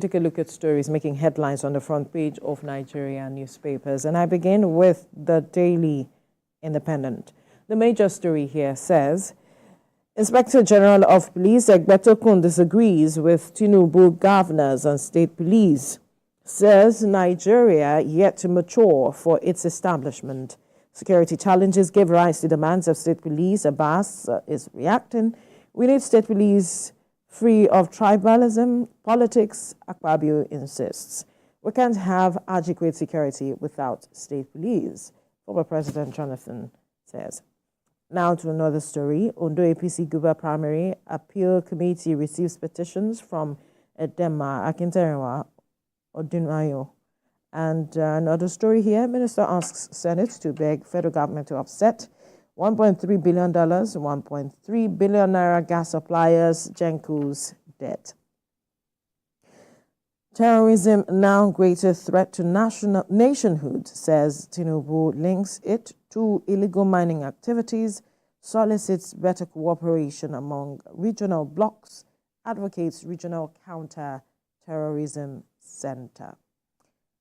Take a look at stories making headlines on the front page of Nigerian newspapers. And I begin with the Daily Independent. The major story here says, Inspector General of Police Egbetokun disagrees with Tinubu governors and state police. Says Nigeria yet to mature for its establishment. Security challenges give rise to demands of state police. Abbas is reacting. We need state police free of tribalism, politics, Akpabio insists. We can't have adequate security without state police, former President Jonathan says. Now to another story. Ondo APC Guba Primary Appeal Committee receives petitions from Edema, Akinterewa, Odunayo. And another story here. Minister asks Senate to beg federal government to offset $1.3 billion, 1.3 billion naira gas suppliers, Genco's debt. Terrorism now greater threat to nationhood, says Tinubu links it to illegal mining activities, solicits better cooperation among regional blocs, advocates regional counter-terrorism center.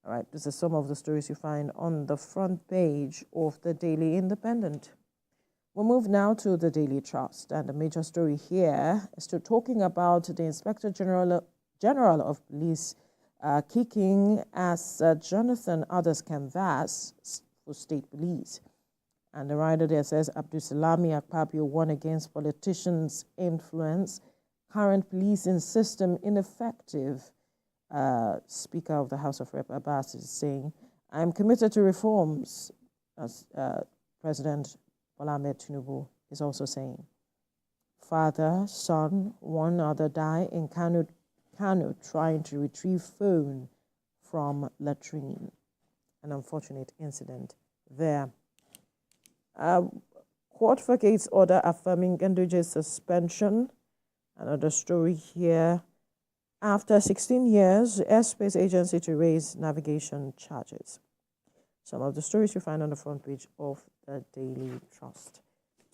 All right, this is some of the stories you find on the front page of the Daily Independent. We'll move now to the Daily Trust, and the major story here is talking about the Inspector General of Police kicking as Jonathan others canvass for state police. And the writer there says, Abdulsalami Akpabio won against politicians' influence, current policing system ineffective. Speaker of the House of Rep Abbas is saying, I am committed to reforms, as President Bola Ahmed Tinubu is also saying. Father, son, one other die in Kano trying to retrieve phone from latrine. An unfortunate incident there. Court vacates order affirming Ganduje's suspension. Another story here. After 16 years, Airspace Agency to raise navigation charges. Some of the stories you find on the front page of the Daily Trust.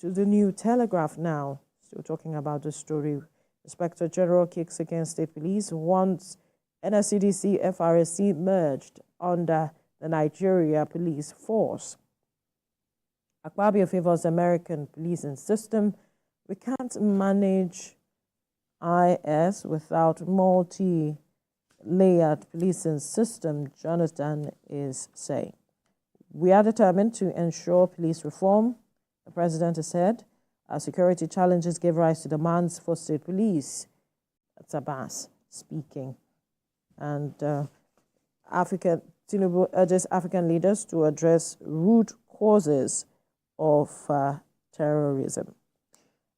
To the New Telegraph now, still talking about the story. Inspector General kicks against state police, wants NSCDC FRSC merged under the Nigeria Police Force. Akpabio favors American policing system. We can't manage IS without multi-layered policing system, Jonathan is saying. We are determined to ensure police reform, the president has said. Our security challenges give rise to demands for state police. That's Abbas speaking. And Tinubu urges African leaders to address root causes of terrorism.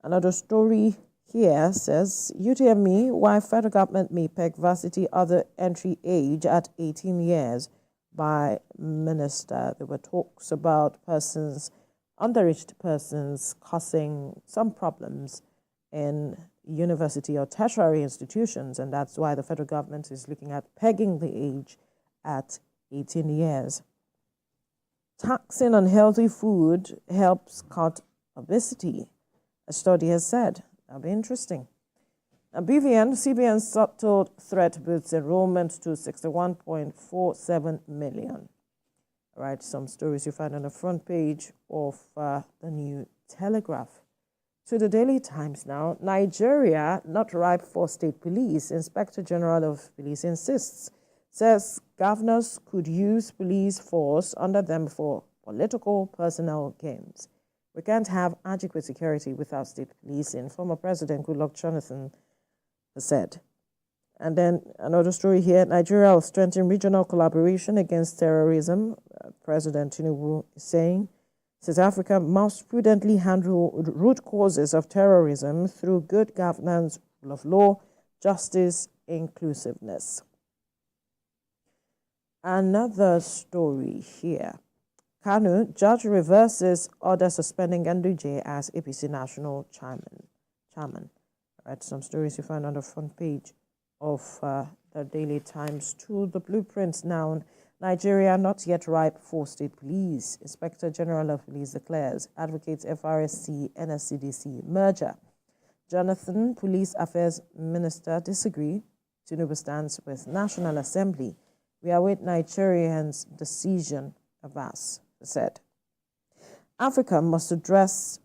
Another story here says, UTME, why federal government may peg varsity other entry age at 18 years by minister. There were talks about underage persons causing some problems in university or tertiary institutions, and that's why the federal government is looking at pegging the age at 18 years. Taxing on healthy food helps cut obesity, a study has said. That'll be interesting. CBN's subtle threat boosts enrollment to 61.47 million. All right, some stories you find on the front page of the New Telegraph. To the Daily Times now. Nigeria not ripe for state police. Inspector General of Police insists. Says governors could use police force under them for political personal gains. We can't have adequate security without state policing, former President Goodluck Jonathan has said. And then another story here, Nigeria will strengthen regional collaboration against terrorism. President Tinubu is saying, says Africa must prudently handle root causes of terrorism through good governance, rule of law, justice, inclusiveness. Another story here. Kano, judge reverses order suspending Ganduje as APC national chairman. All right, some stories you find on the front page of the Daily Times. To the blueprints now. Nigeria not yet ripe for state police. Inspector General of Police declares. Advocates FRSC, NSCDC merger. Jonathan, Police Affairs Minister, disagree. Tinubu stands with National Assembly. We await Nigerians' decision, Abbas said. Africa must address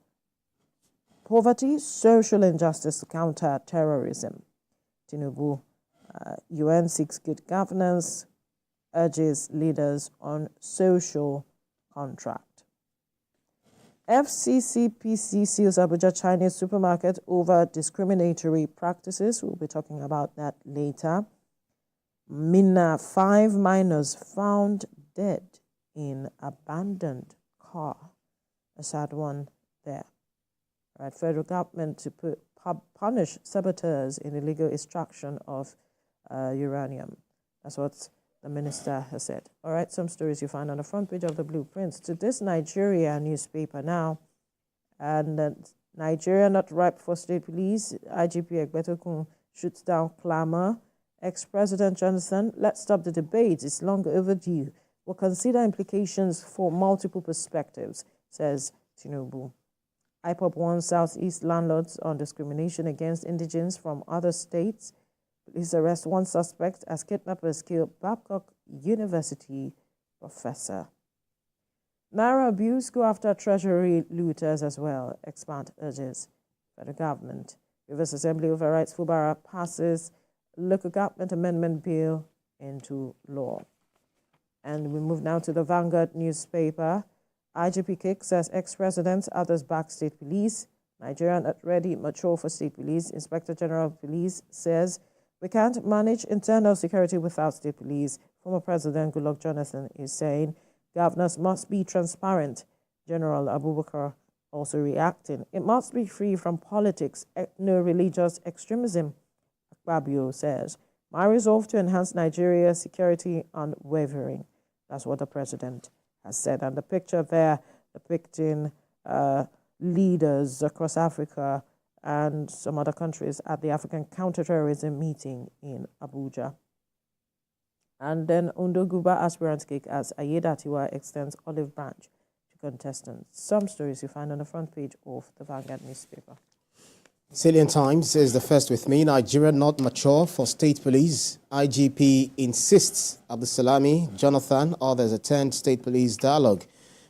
poverty, social injustice to counter terrorism. Tinubu, UN seeks good governance, urges leaders on social contract. FCCPC seals Abuja Chinese supermarket over discriminatory practices. We'll be talking about that later. Minna, 5 minors found dead in abandoned car. A sad one there. Right, federal government to punish saboteurs in illegal extraction of uranium. That's what the minister has said. All right, some stories you find on the front page of the Blueprints. To this Nigeria newspaper now, and Nigeria not ripe for state police. IGP Egbetokun shoots down clamor. Ex-President Jonathan, let's stop the debate. It's long overdue. We'll consider implications for multiple perspectives, says Tinubu. IPOB warns Southeast landlords on discrimination against indigents from other states. Police arrest one suspect as kidnappers kill Babcock University professor. Naira abuse go after treasury looters as well. Expand urges federal government. Rivers Assembly overrides Fubara passes local government amendment bill into law. And we move now to the Vanguard newspaper. IGP kicks as ex-presidents, others back state police. Nigeria not ready, mature for state police. Inspector General of Police says, we can't manage internal security without state police. Former President Goodluck Jonathan is saying, governors must be transparent. General Abubakar also reacting. It must be free from politics, no religious extremism. Akpabio says, my resolve to enhance Nigeria's security unwavering. That's what the president has said. And the picture there depicting leaders across Africa and some other countries at the African counterterrorism meeting in Abuja. And then Ondo Guba aspirant kick as Ayeda Tiwa extends olive branch to contestants. Some stories you find on the front page of the Vanguard newspaper. Salient Times is the first with me. Nigeria not mature for state police. IGP insists. Abdulsalami, Jonathan, others attend state police dialogue.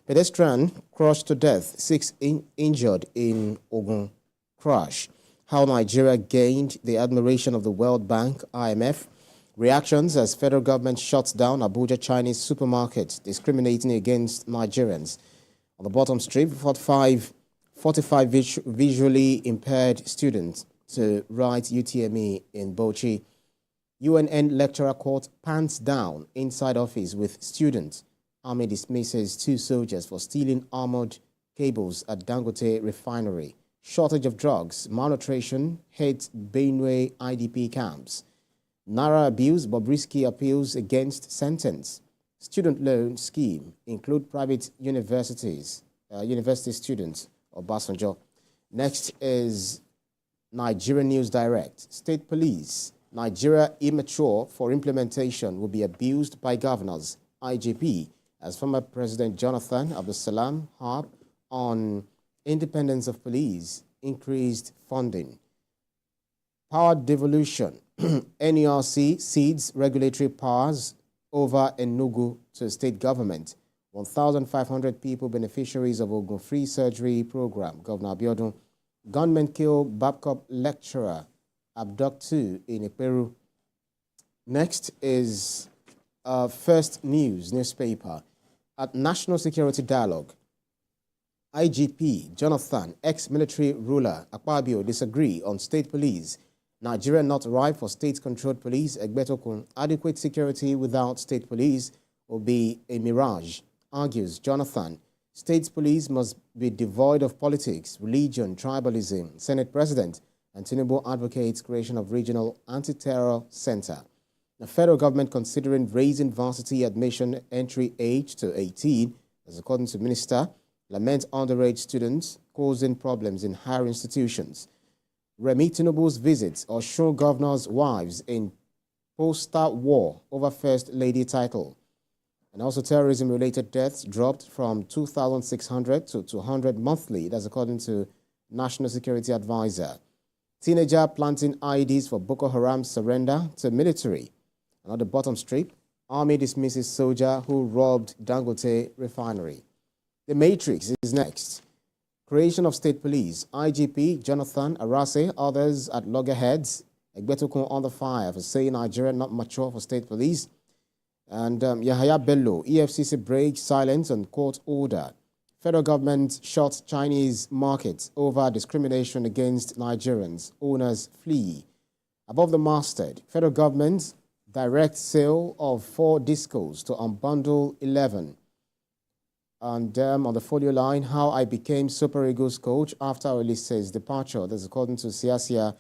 Pedestrian crushed to death, 6 injured in Ogun crash. How Nigeria gained the admiration of the World Bank, IMF. Reactions as federal government shuts down Abuja Chinese supermarket, discriminating against Nigerians. On the bottom strip, 45 visually impaired students to write UTME in Bauchi. UNN lecturer caught pants down inside office with students. Army dismisses 2 soldiers for stealing armored cables at Dangote refinery. Shortage of drugs, malnutrition hit Benue IDP camps. Naira abuse, Bobrisky appeals against sentence. Student loan scheme include private university students. Obasanjo. Next is Nigeria News Direct. State police. Nigeria immature for implementation will be abused by governors. IGP, as former President Jonathan Abdulsalam harp on independence of police, increased funding. Power devolution. NERC cedes regulatory powers over Enugu to state government. 1,500 people beneficiaries of Ogun Free Surgery Program. Governor Abiodun. Gunmen kill Babcock lecturer. Abduct 2 in Peru. Next is First News newspaper. At National Security Dialogue, IGP Jonathan, ex-military ruler Akpabio disagree on state police. Nigeria not ripe for state-controlled police. Egbetokun, adequate security without state police will be a mirage, argues Jonathan. State police must be devoid of politics, religion, tribalism. Senate President and Tinubu advocates creation of regional anti-terror center. The federal government considering raising varsity admission entry age to 18, as according to Minister, lament underage students causing problems in higher institutions. Remi Tinubu's visits or show governors' wives in poster war over First Lady title. And also terrorism-related deaths dropped from 2,600 to 200 monthly. That's according to National Security Advisor. Teenager planting IEDs for Boko Haram surrender to military. And on the bottom strip, Army dismisses soldier who robbed Dangote refinery. The Matrix is next. Creation of state police. IGP Jonathan Arase, others at loggerheads. Egbetokun on the fire for saying Nigeria not mature for state police. And Yahaya Bello, EFCC breaks silence on court order. Federal government shuts Chinese markets over discrimination against Nigerians. Owners flee. Above the masthead, federal government direct sale of 4 discos to unbundle 11. And on the folio line, how I became Super Eagles coach after Olise's departure. That's according to Siasia.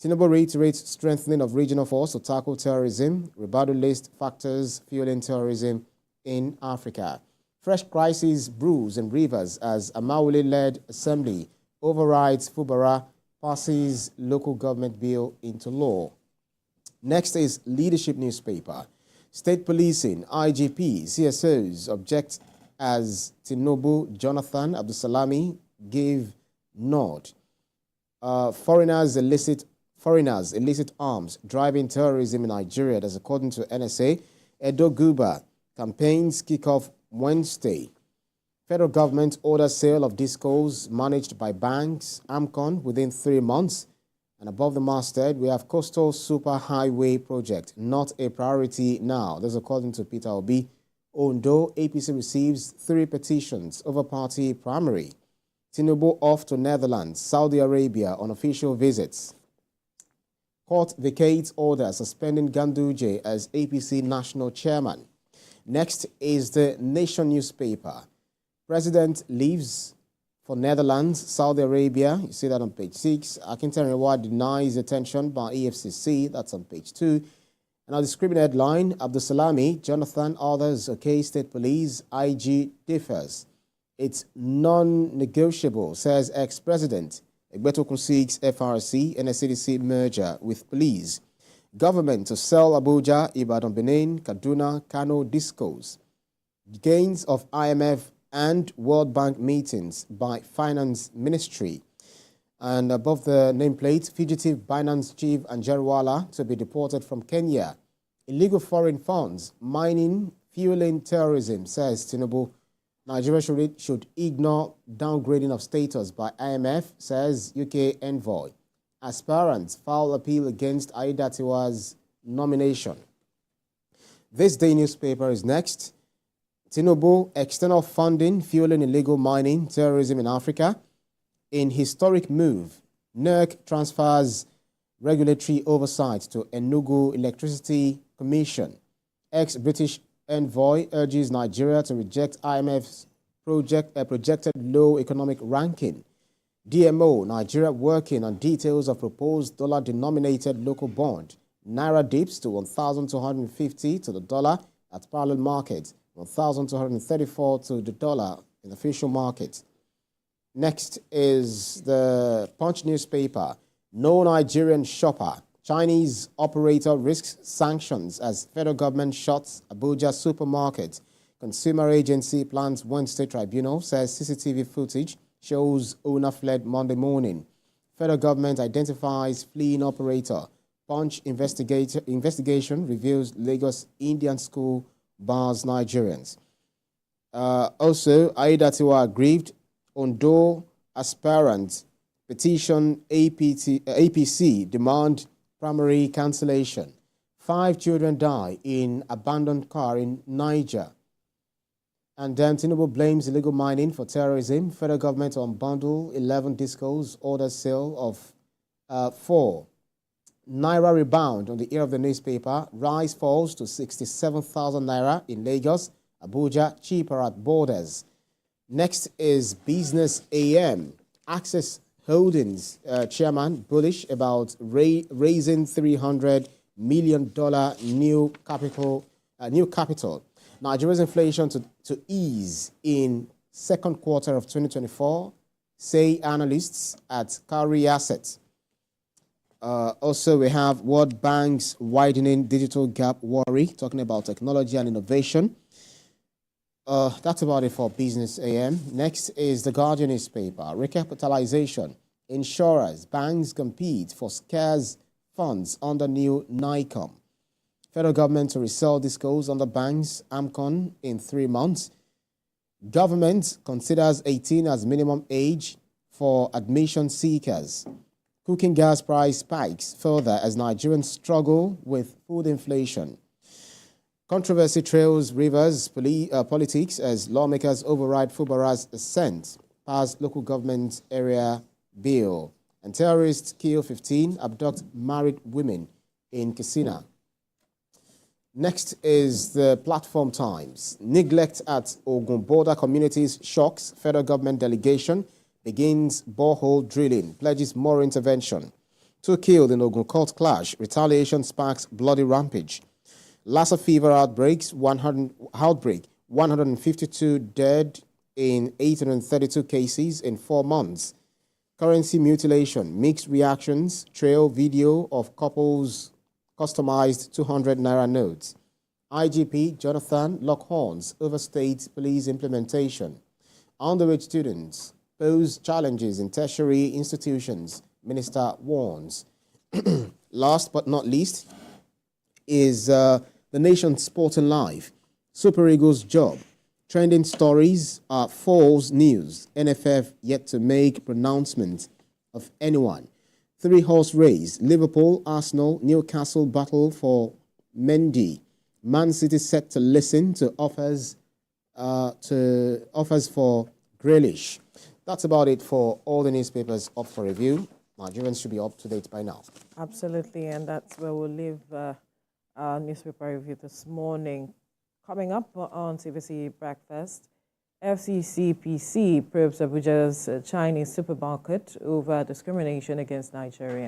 Tinubu reiterates strengthening of regional force to tackle terrorism. Ribadu lists factors fueling terrorism in Africa. Fresh crisis brews in Rivers as Amawule-led assembly overrides Fubara, passes local government bill into law. Next is leadership newspaper. State policing, IGP, CSOs object as Tinubu Jonathan Abdusalami gave nod. Foreigners illicit arms driving terrorism in Nigeria. That's according to NSA. Edo Guba campaigns kick off Wednesday. Federal government orders sale of discos managed by banks, AMCON, within 3 months. And above the masthead, we have Coastal Super Highway Project, not a priority now. That's according to Peter Obi. Ondo, APC receives 3 petitions over party primary. Tinubu off to Netherlands, Saudi Arabia on official visits. Court vacates order suspending Ganduje as APC national chairman. Next is the Nation newspaper. President leaves for Netherlands, Saudi Arabia. You see that on page 6. Akintanewa denies detention by EFCC. That's on page 2. And our description headline, Abdusalami, Jonathan, others, okay, state police, IG differs. It's non-negotiable, says ex-president. Egbetokun seeks FRC and SCDC merger with police. Government to sell Abuja, Ibadan, Benin, Kaduna, Kano discos. Gains of IMF and World Bank meetings by Finance Ministry. And above the nameplate, fugitive Binance chief Anjarwala to be deported from Kenya. Illegal foreign funds, mining, fueling terrorism, says Tinubu. Nigeria should ignore downgrading of status by IMF, says UK envoy. Aspirants file appeal against Aidatiwa's nomination. Thisday newspaper is next. Tinubu, external funding fueling illegal mining, terrorism in Africa. In historic move, NERC transfers regulatory oversight to Enugu Electricity Commission. Ex-British envoy urges Nigeria to reject IMF's projected low economic ranking. DMO, Nigeria working on details of proposed dollar-denominated local bond. Naira dips to 1,250 to the dollar at parallel market, 1,234 to the dollar in official market. Next is the Punch newspaper. No Nigerian shopper. Chinese operator risks sanctions as federal government shuts Abuja supermarket. Consumer agency plans Wednesday tribunal, says CCTV footage shows owner fled Monday morning. Federal government identifies fleeing operator. Punch investigation reveals Lagos Indian school bars Nigerians. Also, Aidatiwa aggrieved. Ondo aspirant petition APC demand primary cancellation. 5 children die in abandoned car in Niger. And then Tinubu blames illegal mining for terrorism. Federal government to unbundle 11 discos, orders sale of 4. Naira rebound on the ear of the newspaper. Rice falls to 67,000 Naira in Lagos. Abuja cheaper at borders. Next is Business AM. Access Holdings chairman bullish about raising $300 million new capital. Nigeria's inflation to ease in second quarter of 2024, say analysts at Cowrie Asset. Also, we have World Bank's widening digital gap worry, talking about technology and innovation. That's about it for Business AM. Next is the Guardian newspaper. Recapitalization. Insurers, banks compete for scarce funds under new NICOM. Federal government to resell discos under banks, AMCON, in 3 months. Government considers 18 as minimum age for admission seekers. Cooking gas price spikes further as Nigerians struggle with food inflation. Controversy trails rivers politics as lawmakers override Fubara's assent past local government area bill. And terrorists kill 15, abduct married women in Katsina. Next is the Platform Times. Neglect at Ogun border communities shocks federal government delegation, begins borehole drilling, pledges more intervention. 2 killed in Ogun court clash, retaliation sparks bloody rampage. Lassa fever outbreak, 152 dead in 832 cases in 4 months. Currency mutilation, mixed reactions, trail video of couples customized 200 naira notes. IGP Jonathan lock horns over state police implementation. Underage students pose challenges in tertiary institutions, minister warns. Last but not least is the nation's sporting life. Super Eagles job. Trending stories are false news. NFF yet to make pronouncement of anyone. 3-horse race. Liverpool, Arsenal, Newcastle battle for Mendy. Man City set to listen to offers for Grealish. That's about it for all the newspapers up for review. Nigerians should be up to date by now. Absolutely, and that's where we'll leave our newspaper review this morning. Coming up on TVC Breakfast, FCCPC probes Abuja's Chinese supermarket over discrimination against Nigerians.